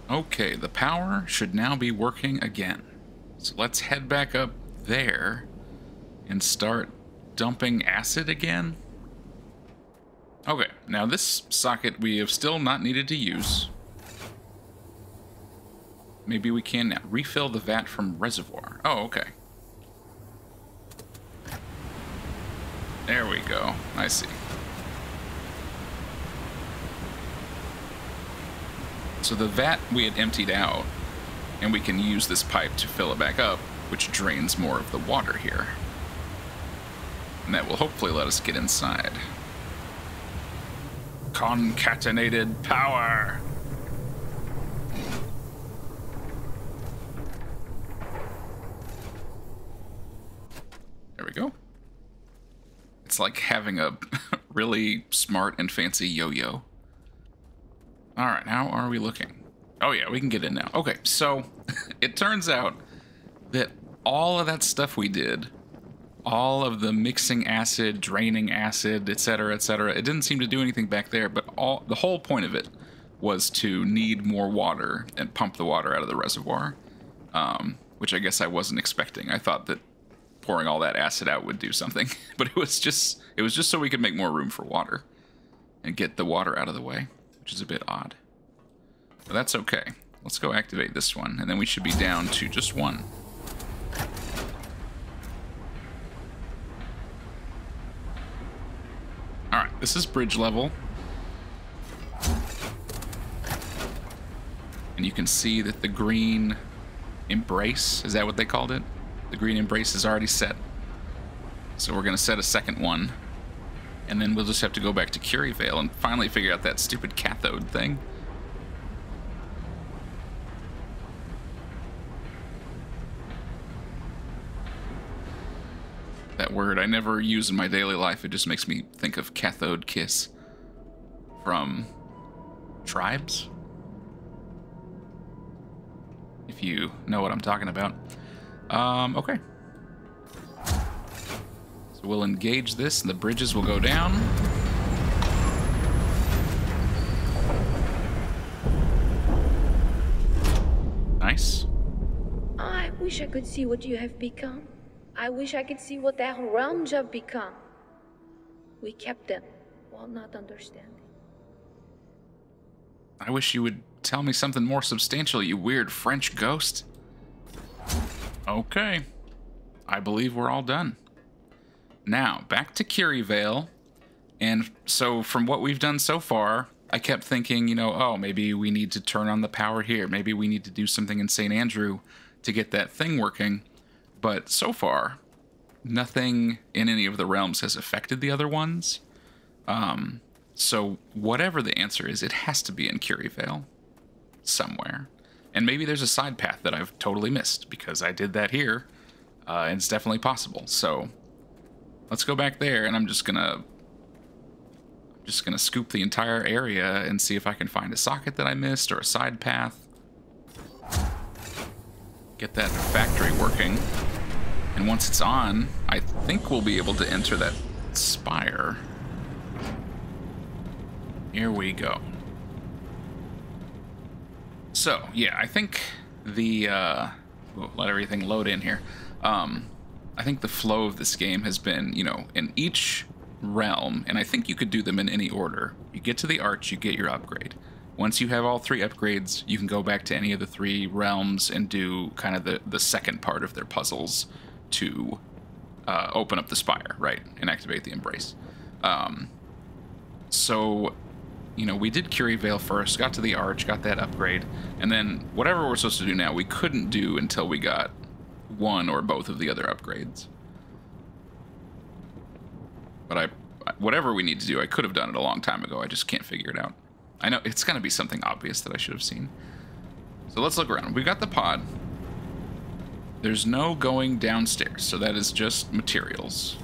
Okay, the power should now be working again. So let's head back up there and start dumping acid again. Okay, now this socket we have still not needed to use. Maybe we can now. Refill the vat from reservoir. Oh, okay. There we go. I see. So the vat we had emptied out, and we can use this pipe to fill it back up, which drains more of the water here. And that will hopefully let us get inside. Concatenated power! There we go. It's like having a really smart and fancy yo-yo. Alright, how are we looking? Oh yeah, we can get in now. Okay, so it turns out that all of that stuff we did, all of the mixing acid, draining acid, etc., it didn't seem to do anything back there, but the whole point of it was to need more water and pump the water out of the reservoir, which I guess I wasn't expecting. I thought that pouring all that acid out would do something, but it was just so we could make more room for water and get the water out of the way, which is a bit odd. But that's okay. Let's go activate this one, and then we should be down to just one. Alright, this is bridge level. And you can see that the green embrace, is that what they called it? The green embrace is already set. So we're going to set a second one. And then we'll just have to go back to Curryvale and finally figure out that stupid cathode thing. That word I never use in my daily life. It just makes me think of cathode kiss from Tribes. If you know what I'm talking about. Okay. So we'll engage this and the bridges will go down. Nice. I wish I could see what you have become. I wish I could see what their realms have become. We kept them while not understanding. I wish you would tell me something more substantial, you weird French ghost. Okay. I believe we're all done. Now, back to Curryvale. And so from what we've done so far, I kept thinking, you know, oh, maybe we need to turn on the power here. Maybe we need to do something in St. Andrew to get that thing working. But so far, nothing in any of the realms has affected the other ones. So whatever the answer is, it has to be in Curryvale somewhere. And maybe there's a side path that I've totally missed because I did that here. And it's definitely possible. So let's go back there, and I'm just gonna scoop the entire area and see if I can find a socket that I missed or a side path. Get that factory working. And once it's on, I think we'll be able to enter that spire. Here we go. So, yeah, I think the, we'll let everything load in here. I think the flow of this game has been, you know, in each realm, and I think you could do them in any order. You get to the arch, you get your upgrade. Once you have all three upgrades, you can go back to any of the three realms and do kind of the second part of their puzzles to open up the spire, right, and activate the embrace. So, you know, we did Curryvale first, got to the arch, got that upgrade, and then whatever we're supposed to do now, we couldn't do until we got one or both of the other upgrades. But whatever we need to do, I could have done it a long time ago. I just can't figure it out. I know it's going to be something obvious that I should have seen. So let's look around. We've got the pod. There's no going downstairs, so that is just materials.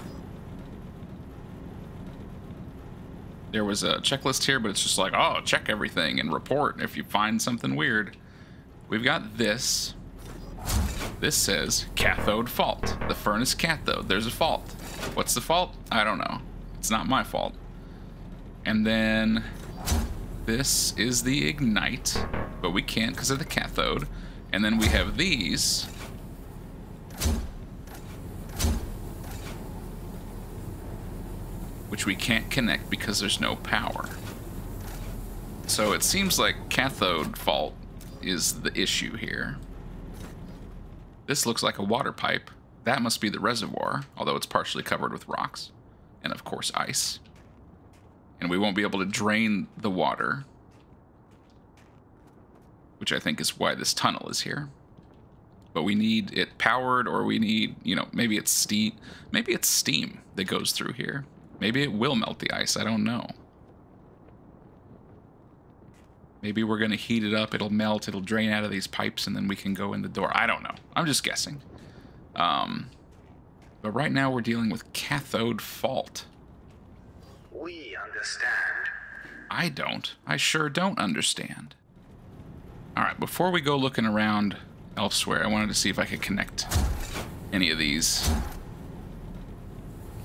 There was a checklist here, but it's just like, oh, check everything and report if you find something weird. We've got this. This says cathode fault. The furnace cathode. There's a fault. What's the fault? I don't know. It's not my fault. And then this is the ignite. but we can't because of the cathode. And then we have these. Which we can't connect because there's no power. So it seems like cathode fault is the issue here. This looks like a water pipe. That must be the reservoir, although it's partially covered with rocks. And of course ice. And we won't be able to drain the water. Which I think is why this tunnel is here. But we need it powered, or we need, you know, maybe it's steam. Maybe it's steam that goes through here. Maybe it will melt the ice, I don't know. Maybe we're gonna heat it up, it'll melt, it'll drain out of these pipes, and then we can go in the door. I don't know. I'm just guessing. But right now we're dealing with cathode fault. We understand. I don't. I sure don't understand. Alright, before we go looking around elsewhere, I wanted to see if I could connect any of these.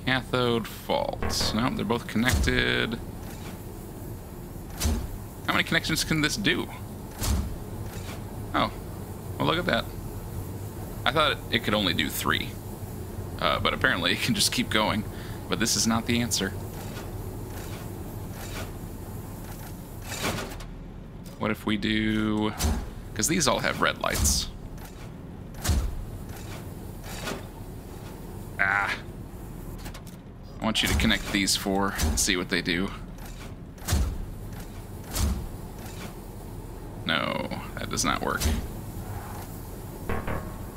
Cathode fault. Nope, they're both connected. How many connections can this do? Oh, well, look at that. I thought it could only do 3. But apparently it can just keep going. But this is not the answer. What if we do... Because these all have red lights. Ah. I want you to connect these 4 and see what they do. No, that does not work.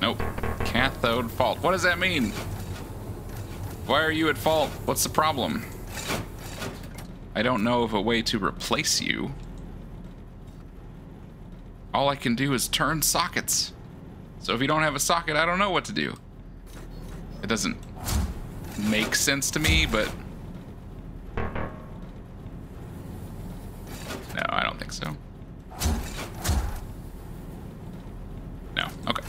Nope. Cathode fault. What does that mean? Why are you at fault? What's the problem? I don't know of a way to replace you. All I can do is turn sockets. So if you don't have a socket, I don't know what to do. It doesn't make sense to me, but... No, I don't think so. No, okay.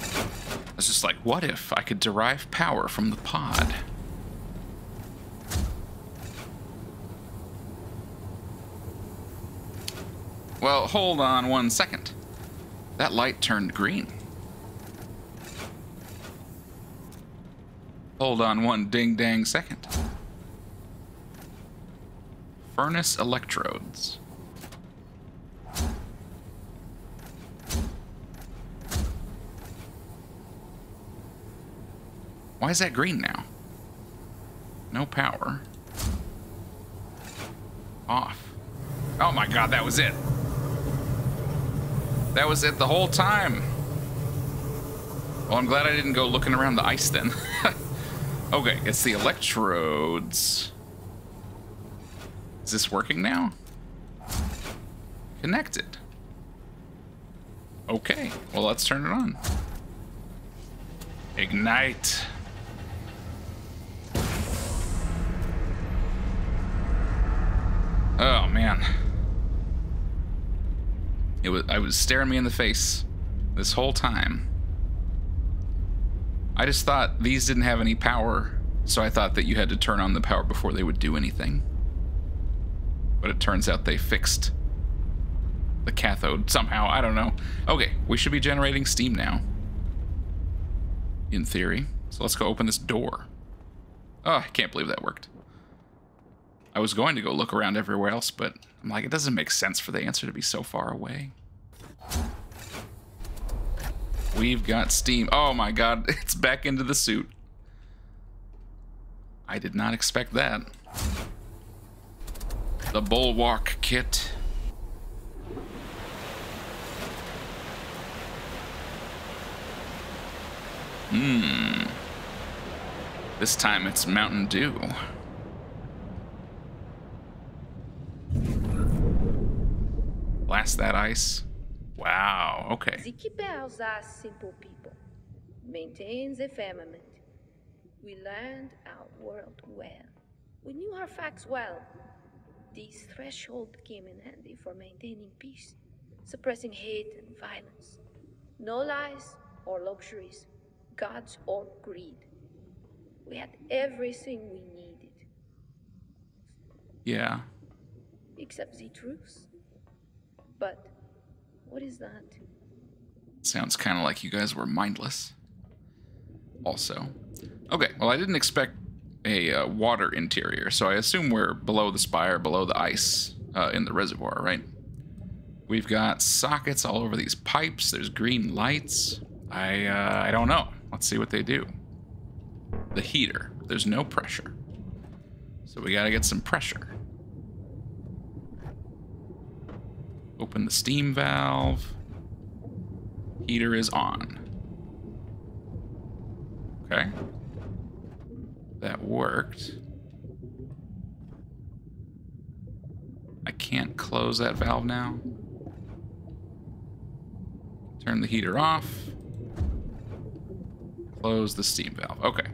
It's just like, what if I could derive power from the pod? Well, hold on 1 second. That light turned green. Hold on 1 ding-dang second. Furnace electrodes. Why is that green now? No power. Off. Oh my god, that was it. That was it the whole time. Well, I'm glad I didn't go looking around the ice then. Okay, it's the electrodes. Is this working now? Connected. Okay, well, let's turn it on. Ignite. Oh, man. I was staring me in the face this whole time. I just thought these didn't have any power, so I thought that you had to turn on the power before they would do anything. But it turns out they fixed the cathode somehow. I don't know. Okay, we should be generating steam now. In theory. So let's go open this door. Oh, I can't believe that worked. I was going to go look around everywhere else, but I'm like, it doesn't make sense for the answer to be so far away. We've got steam. Oh my god, it's back into the suit. I did not expect that. The bulwark kit. This time it's Mountain Dew. Blast that ice. Wow, okay. The keepers are simple people. Maintain the firmament. We learned our world well. We knew our facts well. These thresholds came in handy for maintaining peace, suppressing hate and violence. No lies or luxuries, gods or greed. We had everything we needed. Yeah. Except the truth. But What is that? Sounds kind of like you guys were mindless. Also. Okay, well, I didn't expect a water interior, so I assume we're below the spire, below the ice in the reservoir, right? We've got sockets all over these pipes. There's green lights. I don't know. Let's see what they do. The heater. There's no pressure. So we gotta get some pressure. Open the steam valve. Heater is on. Okay. That worked. I can't close that valve now. Turn the heater off. Close the steam valve. Okay.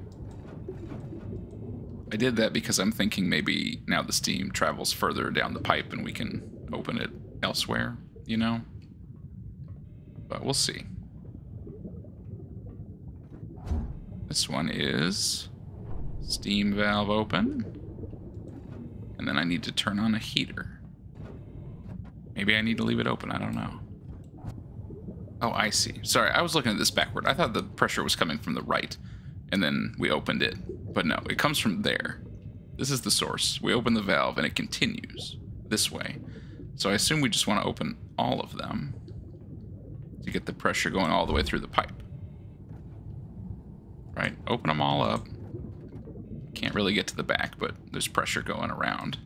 I did that because I'm thinking maybe now the steam travels further down the pipe and we can open it elsewhere, you know? But we'll see. This one is steam valve open. And then I need to turn on a heater. Maybe I need to leave it open, I don't know. Oh, I see. Sorry, I was looking at this backward. I thought the pressure was coming from the right, and then we opened it. But no, it comes from there. This is the source. We open the valve, and it continues this way. So I assume we just want to open all of them to get the pressure going all the way through the pipe. Right? Open them all up. Can't really get to the back, but there's pressure going around.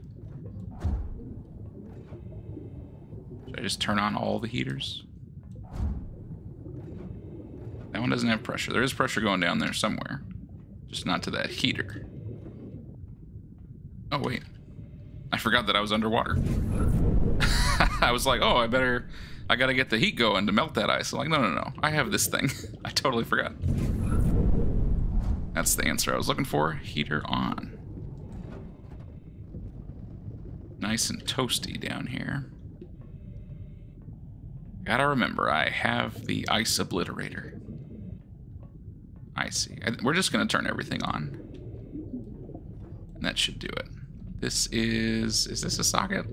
Should I just turn on all the heaters? That one doesn't have pressure. There is pressure going down there somewhere. Just not to that heater. Oh, wait. I forgot that I was underwater. I was like, oh, I gotta get the heat going to melt that ice. I'm like, no. I have this thing. I totally forgot. That's the answer I was looking for. Heater on. Nice and toasty down here. Gotta remember, I have the ice obliterator. I see. We're just gonna turn everything on. And that should do it. This is this a socket?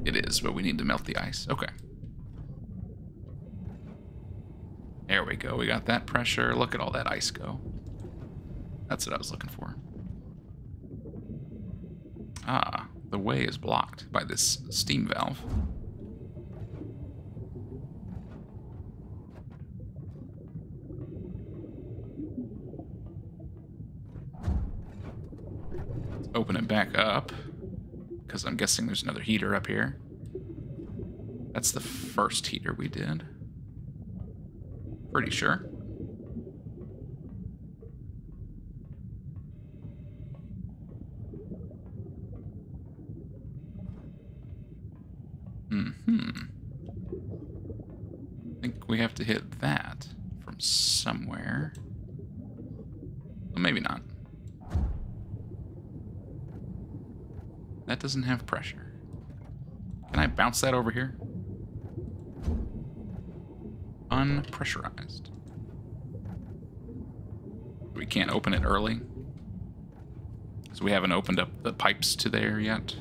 It is, but we need to melt the ice. Okay. There we go. We got that pressure. Look at all that ice go. That's what I was looking for. Ah, the way is blocked by this steam valve. Let's open it back up, because I'm guessing there's another heater up here. That's the first heater we did. Pretty sure. I think we have to hit that from somewhere. Well, maybe not. That doesn't have pressure. Can I bounce that over here? Unpressurized. We can't open it early, because we haven't opened up the pipes to there yet.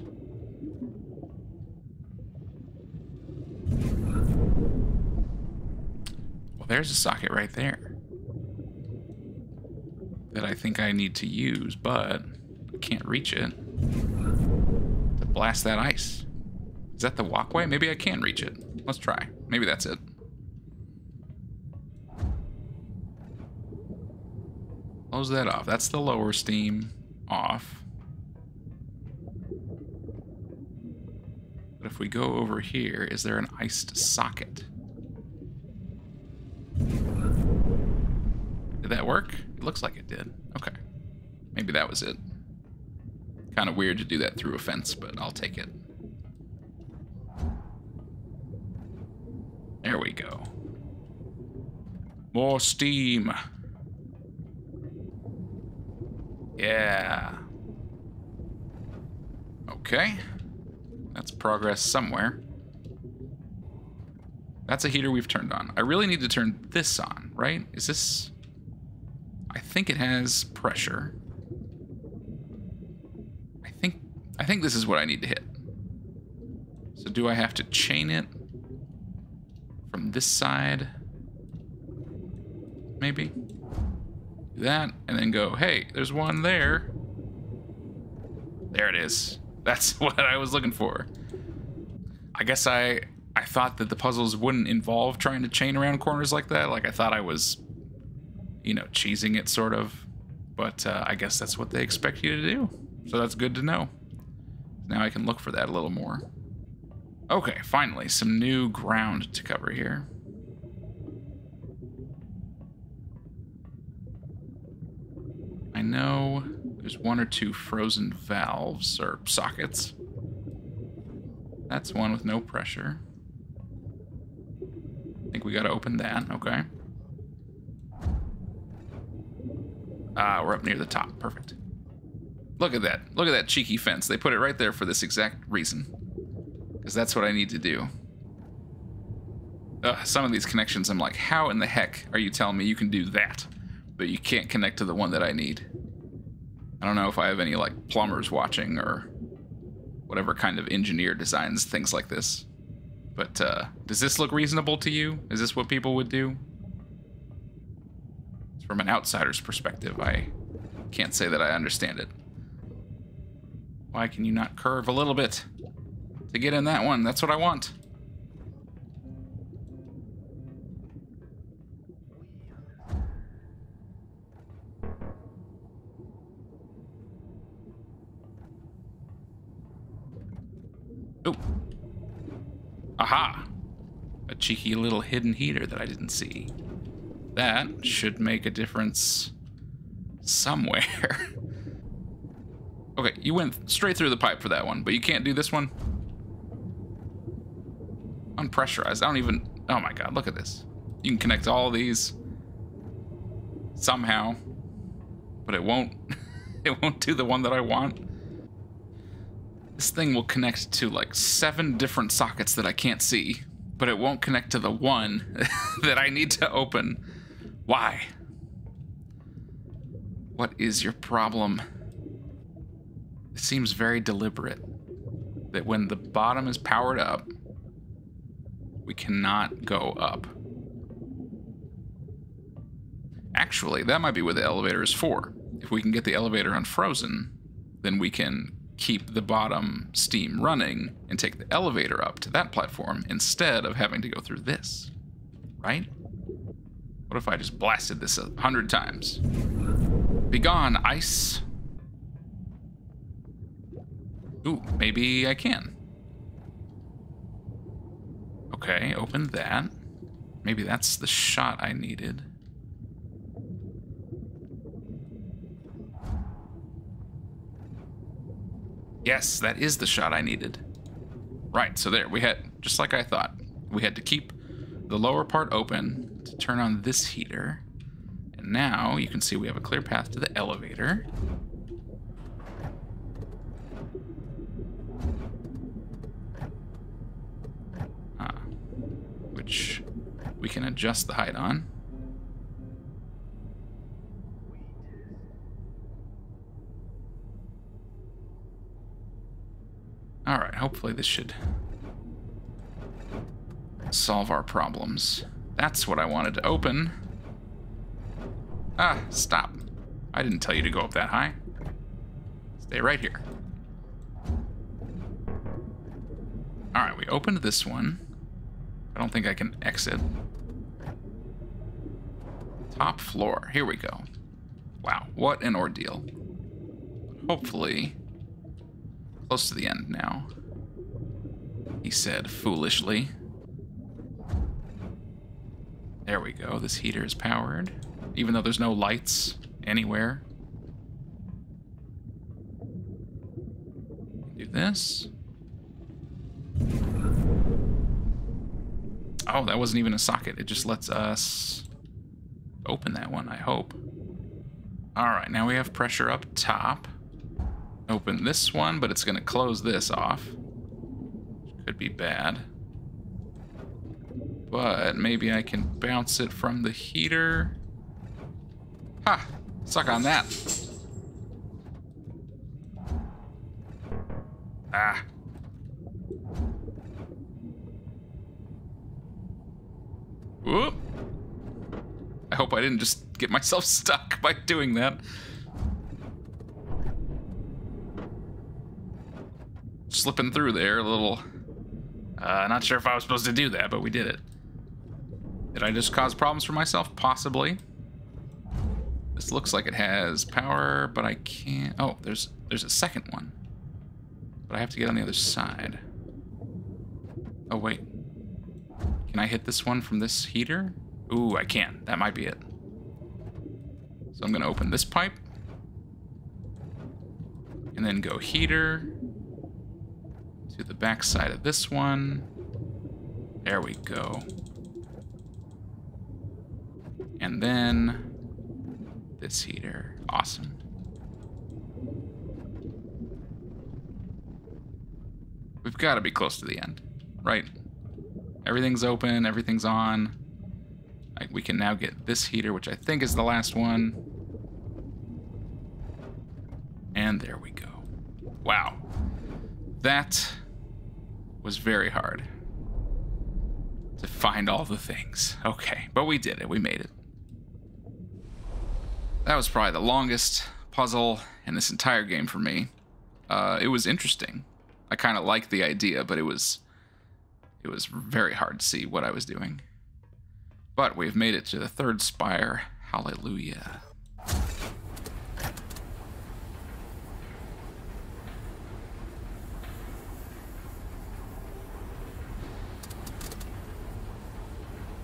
Well, there's a socket right there that I think I need to use, but I can't reach it to blast that ice. Is that the walkway? Maybe I can reach it. Let's try. Maybe that's it. Close that off. That's the lower steam off. But if we go over here, is there an iced socket? Did that work? It looks like it did. Okay. Maybe that was it. Kind of weird to do that through a fence, but I'll take it. There we go. More steam. Yeah. Okay. That's progress somewhere. That's a heater we've turned on. I really need to turn this on, right? Is this... I think it has pressure. I think this is what I need to hit. So do I have to chain it from this side? Maybe. Do that, and then go, hey, there's one there. There it is. That's what I was looking for. I guess I thought that the puzzles wouldn't involve trying to chain around corners like that. Like, I thought I was, you know, cheesing it, sort of. But I guess that's what they expect you to do. So that's good to know. Now I can look for that a little more. Okay, finally, some new ground to cover here. I know there's one or two frozen valves, or sockets. That's one with no pressure. I think we gotta open that, okay. We're up near the top, perfect. Look at that cheeky fence. They put it right there for this exact reason. Because that's what I need to do. Some of these connections, I'm like, how in the heck are you telling me you can do that, but you can't connect to the one that I need? I don't know if I have any, like, plumbers watching or whatever kind of engineer designs things like this. But, does this look reasonable to you? Is this what people would do? From an outsider's perspective, I can't say that I understand it. Why can you not curve a little bit to get in that one? That's what I want. Oh. Aha! A cheeky little hidden heater that I didn't see. That should make a difference somewhere. Okay, you went straight through the pipe for that one, but you can't do this one? Unpressurized. I don't even... Oh my god, look at this. You can connect all of these somehow, but it won't... it won't do the one that I want. This thing will connect to like 7 different sockets that I can't see, but it won't connect to the one that I need to open. Why? What is your problem? It seems very deliberate that when the bottom is powered up, we cannot go up. Actually, that might be what the elevator is for. If we can get the elevator unfrozen, then we can keep the bottom steam running and take the elevator up to that platform instead of having to go through this, right? What if I just blasted this 100 times? Begone, ice. Ooh, maybe I can. Okay, open that. Maybe that's the shot I needed. Yes, that is the shot I needed. Right, so there, we had, just like I thought, we had to keep the lower part open to turn on this heater. And now you can see we have a clear path to the elevator. Which we can adjust the height on. Alright, hopefully this should solve our problems. That's what I wanted to open. Ah, stop. I didn't tell you to go up that high. Stay right here. Alright, we opened this one. I don't think I can exit. Top floor. Here we go. Wow, what an ordeal. Hopefully... close to the end now, he said foolishly. There we go. This heater is powered, even though there's no lights anywhere. Do this. Oh, that wasn't even a socket. It just lets us open that one, I hope. All right, now we have pressure up top. Open this one, but it's going to close this off. Could be bad. But maybe I can bounce it from the heater. Ha! Suck on that. Ah. Whoop. I hope I didn't just get myself stuck by doing that. Slipping through there a little. Not sure if I was supposed to do that, but we did it. Did I just cause problems for myself? Possibly. This looks like it has power, but I can't. Oh, there's a second one. But I have to get on the other side. Oh, wait. Can I hit this one from this heater? Ooh, I can. That might be it. So I'm going to open this pipe. And then go heater to the back side of this one. There we go. And then this heater. Awesome. We've got to be close to the end, right? Everything's open, everything's on. We can now get this heater, which I think is the last one. And there we go. Wow. That was very hard to find all the things. Okay, but we did it. We made it. That was probably the longest puzzle in this entire game for me. It was interesting. I kind of liked the idea, but it was very hard to see what I was doing. But we've made it to the third spire. Hallelujah.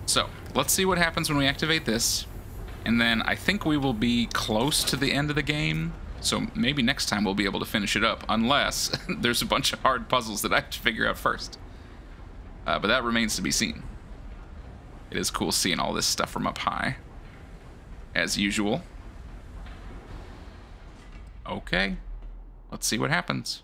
So, let's see what happens when we activate this. And then I think we will be close to the end of the game. So maybe next time we'll be able to finish it up, unless there's a bunch of hard puzzles that I have to figure out first. But that remains to be seen. It is cool seeing all this stuff from up high, as usual. Okay, let's see what happens.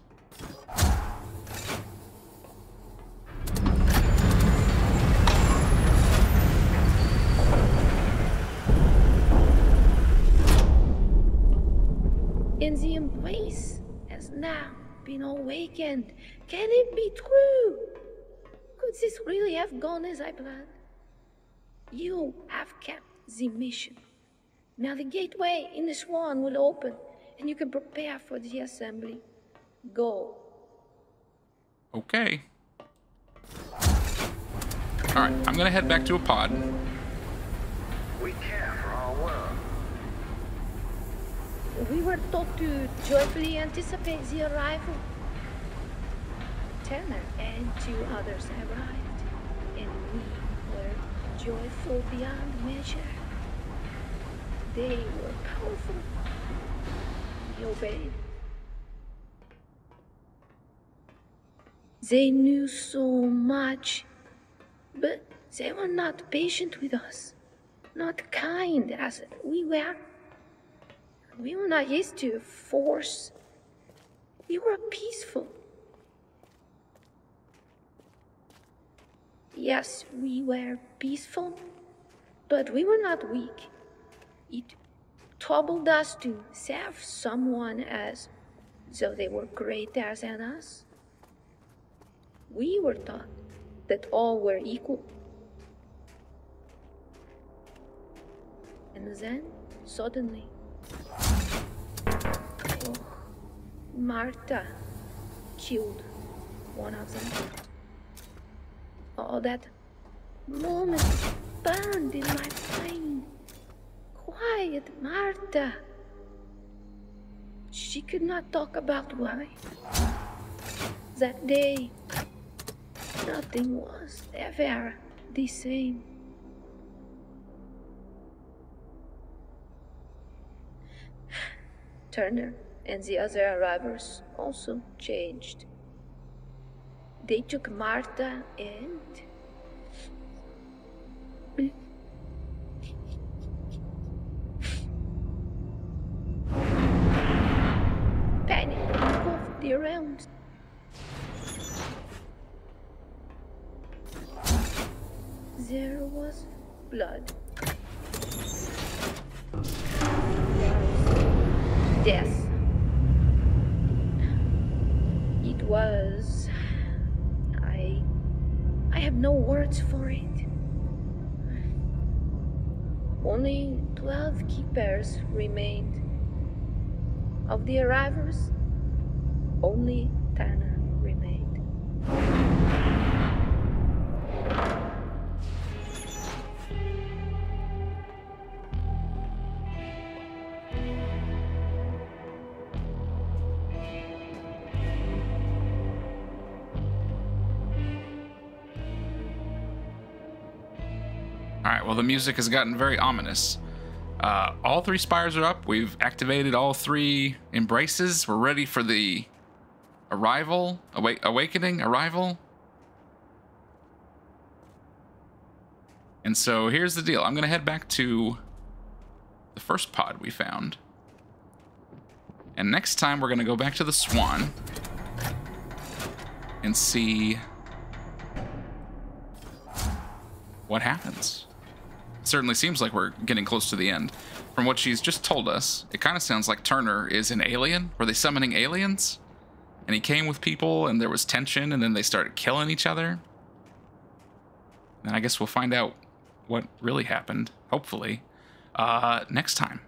And the embrace has now been awakened. Can it be true? Could this really have gone as I planned? You have kept the mission. Now the gateway in the swan will open, and you can prepare for the assembly. Go. Okay. Alright, I'm gonna head back to a pod. We care for our world. We were taught to joyfully anticipate the arrival. Turner and 2 others arrived, and we were joyful beyond measure. They were powerful. We obeyed. They knew so much, but they were not patient with us, not kind as we were. We were not used to force. We were peaceful. Yes, we were peaceful, but we were not weak. It troubled us to serve someone as though they were greater than us. We were taught that all were equal. And then, suddenly, Martha killed one of them. Oh, that moment burned in my brain. Quiet Martha. She could not talk about why. That day, nothing was ever the same. Turner and the other arrivals also changed. They took Martha and... panic engulfed the realms. There was blood. Death. It was... I have no words for it. Only 12 keepers remained. Of the arrivals, only Tana remained. Alright, well, the music has gotten very ominous. All 3 spires are up. We've activated all 3 embraces. We're ready for the arrival, awakening, arrival. And so here's the deal. I'm going to head back to the first pod we found. And next time we're going to go back to the Swan and see what happens. It certainly seems like we're getting close to the end. From what she's just told us, it kind of sounds like Turner is an alien. Were they summoning aliens? And he came with people and there was tension and then they started killing each other. And I guess we'll find out what really happened, hopefully, next time.